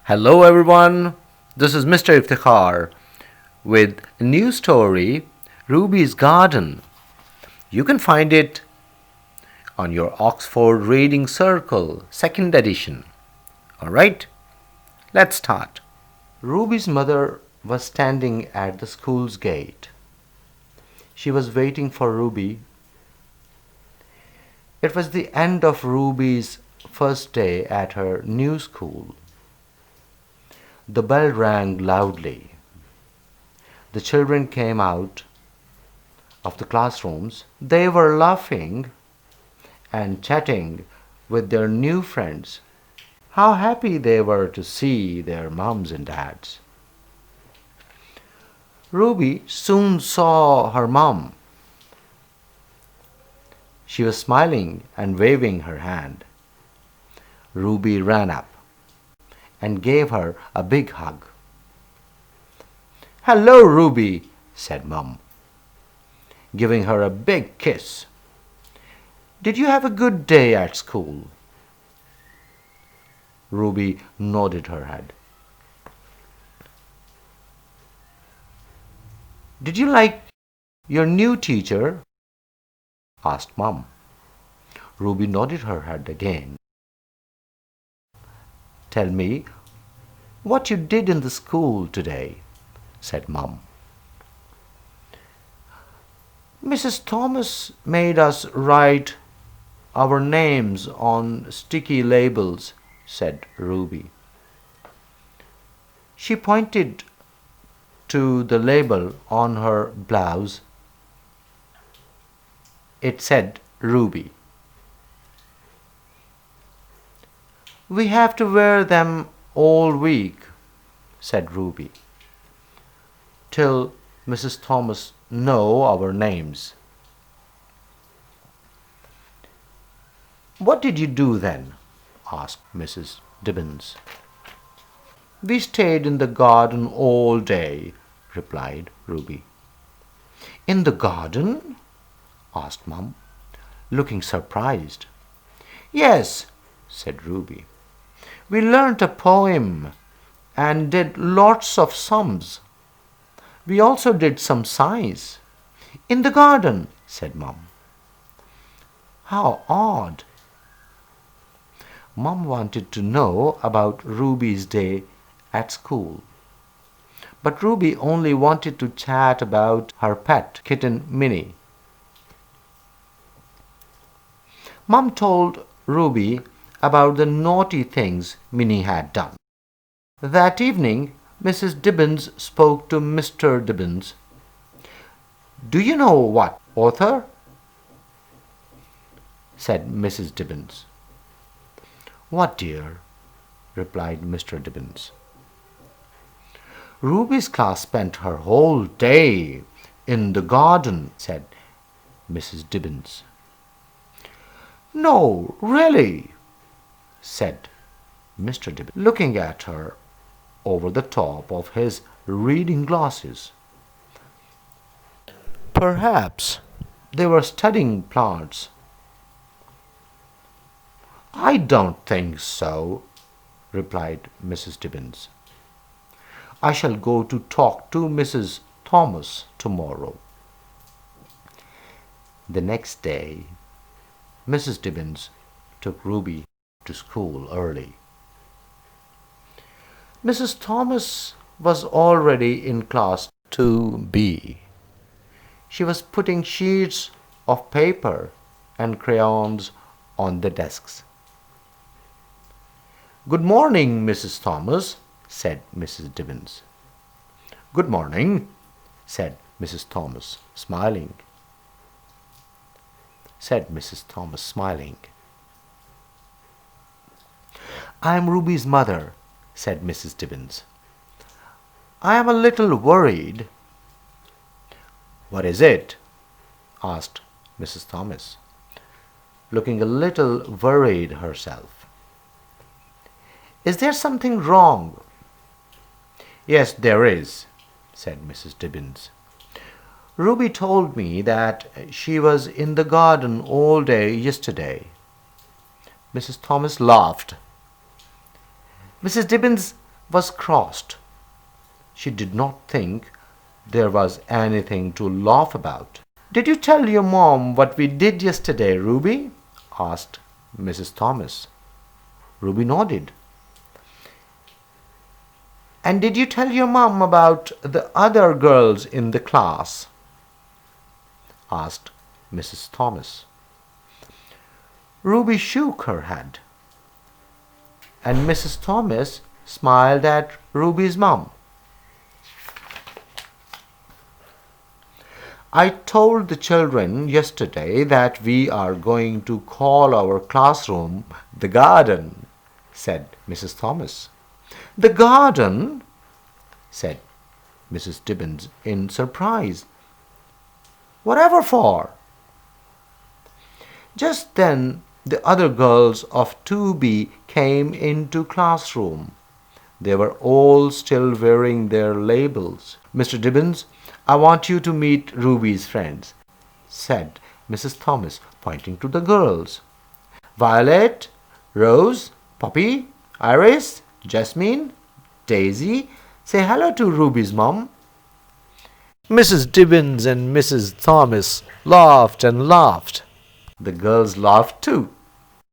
Hello everyone, this is Mr. Iftikhar with a new story, Ruby's Garden. You can find it on your Oxford Reading Circle, 2nd edition. Alright, let's start. Ruby's mother was standing at the school's gate. She was waiting for Ruby. It was the end of Ruby's first day at her new school. The bell rang loudly. The children came out of the classrooms. They were laughing and chatting with their new friends. How happy they were to see their moms and dads. Ruby soon saw her mom. She was smiling and waving her hand. Ruby ran up and gave her a big hug. "Hello, Ruby," said Mum, giving her a big kiss. "Did you have a good day at school?" Ruby nodded her head. "Did you like your new teacher?" asked Mum. Ruby nodded her head again. "Tell me what you did in the school today," said Mum. "Mrs. Thomas made us write our names on sticky labels," said Ruby. She pointed to the label on her blouse. It said Ruby. "We have to wear them all week," said Ruby, "till Mrs. Thomas know our names." "What did you do then?" asked Mrs. Dibbins. "We stayed in the garden all day," replied Ruby. "In the garden?" asked Mum, looking surprised. "Yes," said Ruby. "We learnt a poem and did lots of sums. We also did some science." "In the garden," said Mum. "How odd." Mum wanted to know about Ruby's day at school. But Ruby only wanted to chat about her pet kitten Minnie. Mum told Ruby about the naughty things Minnie had done. That evening, Mrs. Dibbins spoke to Mr. Dibbins. "Do you know what, Arthur?" said Mrs. Dibbins. "What, dear?" replied Mr. Dibbins. "Ruby's class spent her whole day in the garden," said Mrs. Dibbins. "No, really," said Mr. Dibbins, looking at her over the top of his reading glasses. "Perhaps they were studying plants." "I don't think so," replied Mrs. Dibbins. "I shall go to talk to Mrs. Thomas tomorrow." The next day, Mrs. Dibbins took Ruby to school early. Mrs. Thomas was already in class 2B. She was putting sheets of paper and crayons on the desks. "Good morning, Mrs. Thomas," said Mrs. Dibbins. "Good morning," said Mrs. Thomas, smiling. "I'm Ruby's mother," said Mrs. Dibbins. "I am a little worried." "What is it?" asked Mrs. Thomas, looking a little worried herself. "Is there something wrong?" "Yes, there is," said Mrs. Dibbins. "Ruby told me that she was in the garden all day yesterday." Mrs. Thomas laughed. Mrs. Dibbins was crossed. She did not think there was anything to laugh about. "Did you tell your mom what we did yesterday, Ruby?" asked Mrs. Thomas. Ruby nodded. "And did you tell your mom about the other girls in the class?" asked Mrs. Thomas. Ruby shook her head, and Mrs. Thomas smiled at Ruby's mom. "I told the children yesterday that we are going to call our classroom the garden," said Mrs. Thomas. "The garden?" said Mrs. Dibbins in surprise. "Whatever for?" Just then the other girls of 2B came into classroom. They were all still wearing their labels. "Mr. Dibbins, I want you to meet Ruby's friends," said Mrs. Thomas, pointing to the girls. "Violet, Rose, Poppy, Iris, Jasmine, Daisy, say hello to Ruby's mom." Mrs. Dibbins and Mrs. Thomas laughed and laughed. The girls laughed too.